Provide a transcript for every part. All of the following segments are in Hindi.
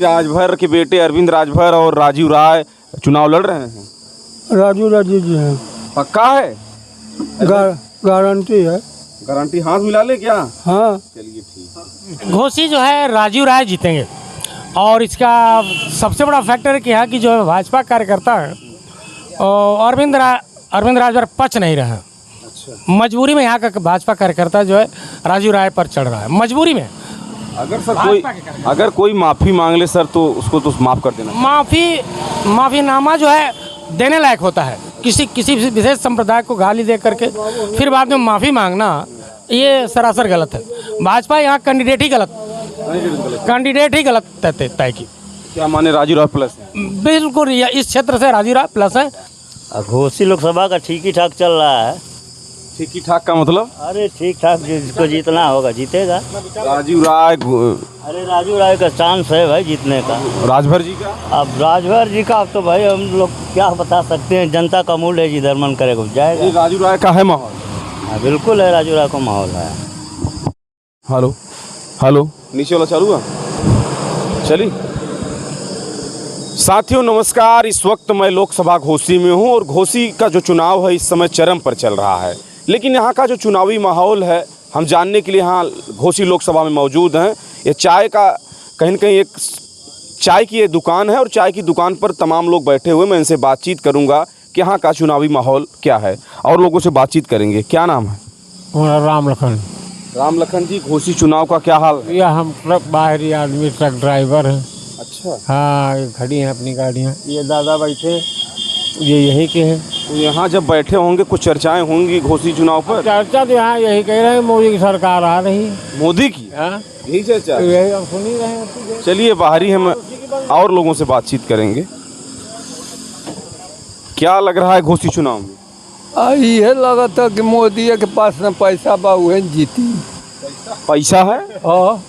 राजभर के बेटे अरविंद राजभर और राजीव राय चुनाव लड़ रहे हैं। राजू जी हैं। पक्का है? गारंटी है। गारंटी हाथ मिला ले क्या? हाँ चलिए ठीक। घोसी जो है राजीव राय जीतेंगे और इसका सबसे बड़ा फैक्टर क्या है कि जो है भाजपा कार्यकर्ता है और अरविंद राजभर पच नहीं रहा। अच्छा। मजबूरी में यहाँ का भाजपा कार्यकर्ता जो है राजीव राय पर चढ़ रहा है, मजबूरी में। अगर कोई माफ़ी मांग ले सर तो उसको तो माफ़ कर देना। माफ़ीनामा जो है देने लायक होता है। किसी विशेष संप्रदाय को गाली दे करके फिर बाद में माफ़ी मांगना ये सरासर गलत है। भाजपा यहाँ कैंडिडेट ही गलत तय की। क्या माने राजीव राय प्लस है? बिल्कुल, इस क्षेत्र से राजीव राय प्लस है। घोसी लोकसभा का ठीक ही ठाक चल रहा है। ठीक ही ठाक का मतलब? अरे ठीक ठाक, जिसको जीतना होगा जीतेगा। राजीव राय। अरे राजीव राय का चांस है भाई जीतने का। राजभर जी का? अब राजभर जी का तो भाई हम लोग क्या बता सकते हैं, जनता का मूड है, जिधर मन करेगा जाएगा। राजीव राय का है माहौल? हाँ बिल्कुल है, राजीव राय का माहौल है। हेलो नीचे वाला चालू है? चलिए साथियों नमस्कार। इस वक्त मैं लोकसभा घोसी में हूँ और घोसी का जो चुनाव है इस समय चरम पर चल रहा है। लेकिन यहाँ का जो चुनावी माहौल है हम जानने के लिए यहाँ घोसी लोकसभा में मौजूद हैं। ये चाय का कहीं न कहीं एक चाय की ये दुकान है और चाय की दुकान पर तमाम लोग बैठे हुए। मैं इनसे बातचीत करूँगा कि यहाँ का चुनावी माहौल क्या है और लोगों से बातचीत करेंगे। क्या नाम है? राम लखन जी, घोसी चुनाव का क्या हाल है? या हम ट्रक बाहरी आदमी, ट्रक ड्राइवर हैं। अच्छा। हाँ ये खड़ी हैं अपनी गाड़ियाँ। ये दादा बैठे ये यहीं के हैं। तो यहाँ जब बैठे होंगे कुछ चर्चाएं होंगी घोसी चुनाव पर? चर्चा तो यहाँ यही कह रहे हैं मोदी की सरकार आ रही। मोदी की? हाँ यही चर्चा? यही हम सुन ही रहे हैं। चलिए बाहरी हम और लोगों से बातचीत करेंगे। क्या लग रहा है घोसी चुनाव में? ये लगा था कि मोदी के पास न पैसा बा वही जीती। पैसा है? हाँ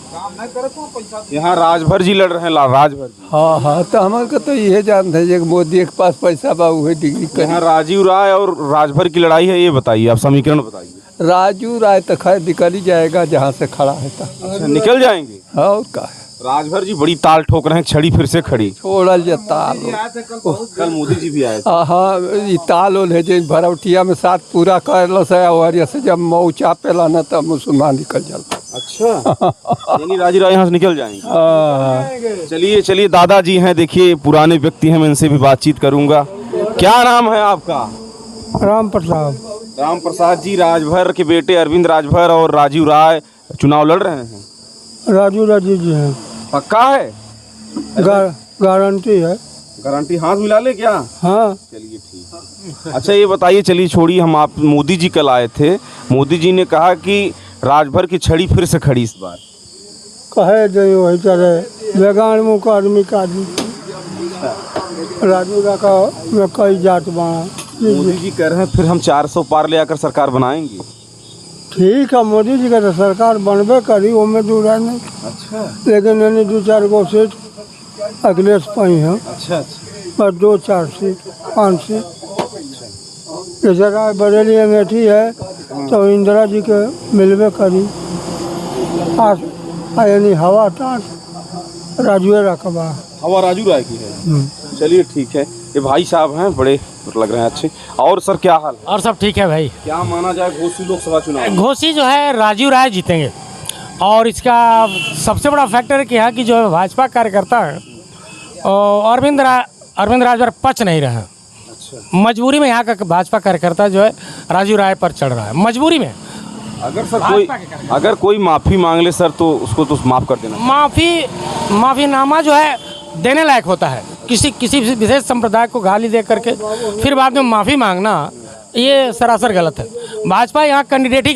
यहाँ राजभर जी लड़ रहे हैं। राजभर जी? हाँ तो हमारे को तो ये जानते हैं कि मोदी के पास पैसा बा वही डिग्री। यहाँ राजीव राय और राजभर की लड़ाई है, ये बताइए, आप समीकरण बताइए। राजू राय तो खैर निकल ही जाएगा जहाँ से खड़ा है। अच्छा, निकल जाएंगे? हाँ और का है। राजभर जी बड़ी ताल ठोक रहे हैं, छड़ी फिर से खड़ी। छोड़ल जा ताल। कल मोदी जी भी आए थे। हाँ ये ताल ओल है जो भरौटिया में साथ पूरा कर से जब मऊ चापेला न तब मुसलमान निकल जाता। अच्छा। यानी राजीव राय यहाँ से निकल जाएंगे। चलिए दादाजी हैं, देखिए पुराने व्यक्ति हैं, मैं इनसे भी बातचीत करूंगा। क्या नाम है आपका? राम प्रसाद। राम प्रसाद जी, राजभर के बेटे अरविंद राजभर और राजीव राय चुनाव लड़ रहे हैं। राजू जी हैं। पक्का है? गारंटी है। गारंटी हाथ मिला ले क्या? हाँ चलिए ठीक। अच्छा ये बताइए, चलिए छोड़िए, हम आप मोदी जी कल आए थे, मोदी जी ने कहा कि राजभर की छड़ी फिर से खड़ी इस बार। कहे जो वही चले बेगान मुँह का आदमी का आदमी राजू का में कई जात बना। मोदी जी कह रहे हैं फिर हम 400 पार ले आकर सरकार बनाएंगे। ठीक है, मोदी जी का तो सरकार बनबे करी, वो में दूर है नहीं। अच्छा। लेकिन यानी 2-4 गो सीट अखिलेश पाई हैं। अच्छा। बस 2-4 सीट 5 सीट जैसे राय बरेली अमेठी है तो इंदिरा जी के मिलबे करी। यानी हवा टाट राजू रकबा। हवा राजू राय की है। चलिए ठीक है। ये भाई साहब हैं, बड़े लग रहे हैं अच्छे। और सर क्या हाल है? और सब ठीक है भाई। क्या माना जाए घोसी लोकसभा चुनाव? घोसी जो है राजीव राय जीतेंगे और इसका सबसे बड़ा फैक्टर क्या है कि जो है भाजपा कार्यकर्ता है अरविंद राजभर पच नहीं रहा। अच्छा। मजबूरी में यहाँ का भाजपा कार्यकर्ता जो है राजीव राय पर चढ़ रहा है, मजबूरी में। अगर कोई माफ़ी मांग ले सर तो उसको तो माफ़ कर देना। माफ़ीनामा जो है देने लायक होता है। किसी विशेष संप्रदाय को गाली दे करके फिर बाद में माफ़ी मांगना ये सरासर गलत है। भाजपा यहाँ कैंडिडेट ही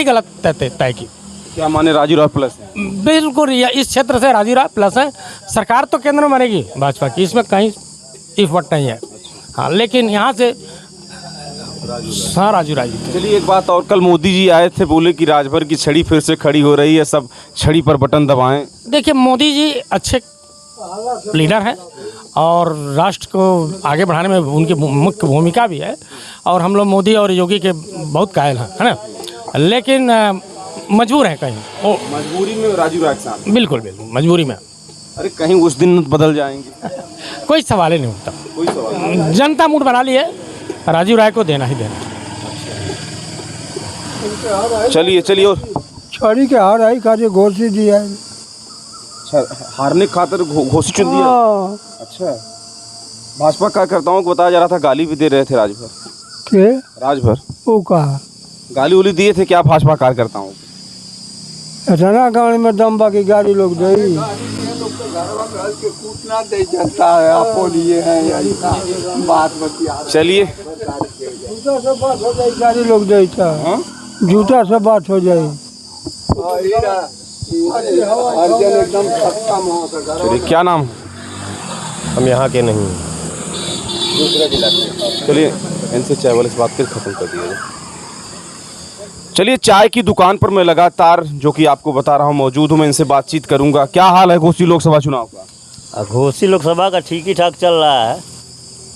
गलत तय की। क्या माने राजीव राय प्लस है? बिल्कुल, इस क्षेत्र से राजीव राय प्लस है। सरकार तो केंद्र में बनेगी भाजपा की, इसमें कहीं इफ वट नहीं है। हाँ लेकिन यहाँ से हाँ राजीव राय जी। चलिए एक बात और, कल मोदी जी आए थे, बोले कि राजभर की छड़ी फिर से खड़ी हो रही है, सब छड़ी पर बटन दबाएं। देखिए मोदी जी अच्छे लीडर हैं और राष्ट्र को आगे बढ़ाने में उनकी मुख्य भूमिका भी है और हम लोग मोदी और योगी के बहुत कायल हैं, है ना। लेकिन मजबूर हैं कहीं ओ मजबूरी में राजू राय के साथ। बिल्कुल बिल्कुल मजबूरी में। अरे कहीं उस दिन बदल जाएंगे, कोई सवाल ही नहीं उठता। कोई सवाल नहीं। जनता मूड बना ली है, राजू राय को देना ही देना। चलिए चलिए। और छोड़ी के हार आई खाते घोसी दिया है। अच्छा, हारने की खातिर घोषित चुन दिया। हाँ, अच्छा, भाजपा कार्यकर्ताओं को बताया जा रहा था गाली भी दे रहे थे राजभर। के राजभर वो कहा गाली उली दिए थे क्या भाजपा कार्यकर्ताओं को? इतना गाँव में दम बाकी गाड़ी लोग दे चलिए। जूता से बात हो जाए, गाड़ी लोग दे जूता से बात हो जाए। चलिए, क्या नाम? हम यहाँ के नहीं। दूसरा जिला। चलिए, इनसे चाय वाले से बात कर खत्म कर दिया जाए। चलिए, चाय की दुकान पर मैं लगातार जो कि आपको बता रहा हूँ मौजूद हूँ, मैं इनसे बातचीत करूंगा। क्या हाल है घोसी लोकसभा चुनाव का? घोसी लोकसभा का ठीक ही ठाक चल रहा है।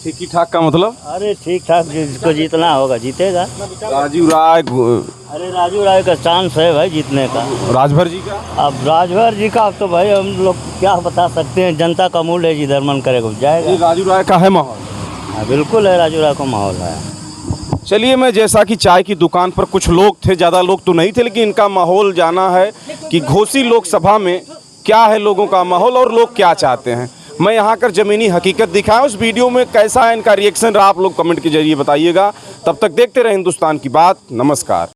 ठीक ही ठाक का मतलब? अरे ठीक ठाक, जिसको जीतना होगा जीतेगा। राजू राय, अरे राजू राय का चांस है भाई जीतने का। राजभर जी का? अब राजभर जी का तो भाई हम लोग क्या बता सकते हैं, जनता का मूड है, जिधर मन करेगा जाएगा। राजू राय का है माहौल? हाँ बिल्कुल है, राजू राय का माहौल है। चलिए, मैं जैसा कि चाय की दुकान पर कुछ लोग थे, ज़्यादा लोग तो नहीं थे, लेकिन इनका माहौल जाना है कि घोसी लोकसभा में क्या है लोगों का माहौल और लोग क्या चाहते हैं। मैं यहाँ कर ज़मीनी हकीकत दिखाया। उस वीडियो में कैसा है इनका रिएक्शन रहा, आप लोग कमेंट के जरिए बताइएगा। तब तक देखते रहे हिंदुस्तान की बात। नमस्कार।